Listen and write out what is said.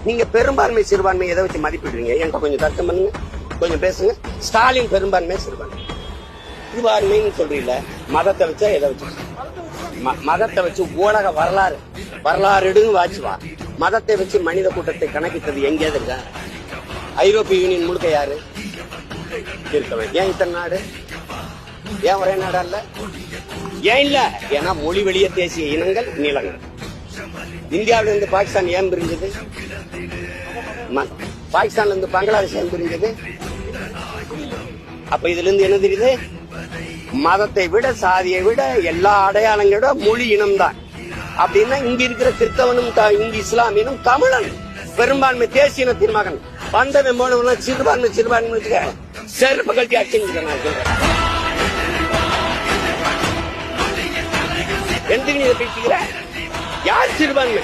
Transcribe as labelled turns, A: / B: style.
A: நீங்க பெரும்பான்மை சிறுபான்மை எதை வச்சு மதிப்பிடுறீங்க? என்கிட்ட கொஞ்சம் தர்க்கம் பண்ணுங்க, கொஞ்சம் பேசுங்க. ஸ்டாலின் பெரும்பான்மை சிறுபான்மை சிறுபான்மைன்னு சொல்றீங்கள, மதத்தை வச்சா எதை வச்சு? மதத்தை வச்சு ஊடக வரலாறு வாச்சுவா. மதத்தை வச்சு மனித கூட்டத்தை கணக்கிட்டது எங்கேயாவது இருக்கா? ஐரோப்பிய யூனியன் முழுக்க யாரு இருக்கவன்? ஏன் இத்தனை நாடு? ஏன் ஒரே நாடா இல்ல? ஏன் இல்ல? ஏன்னா மொழி வெளிய தேசிய இனங்கள் நிலங்கள். இந்தியாவில இருந்து பாகிஸ்தான் ஏன் பிரிஞ்சது? பாகிஸ்தான்ல இருந்து பங்களாதேஷ் ஏன் பிரிஞ்சது? அப்ப இதுல இருந்து என்ன தெரியுது? மதத்தை விட, சாதியை விட, எல்லா அடையாளங்களோட மொழி இனம் தான். அப்படின்னா இங்க இருக்கிற கிறிஸ்தவனும் இங்க இஸ்லாமியனும் தமிழன் பெரும்பான்மை தேசிய இனத்தின் மகன். வந்தவன் போனவனா சிறுபான்மை செருப்பு கட்டி அடிச்சுங்க. நான் சொல்றேன், எந்த நீ பேசுகிற? யார் சிறுபான்மை?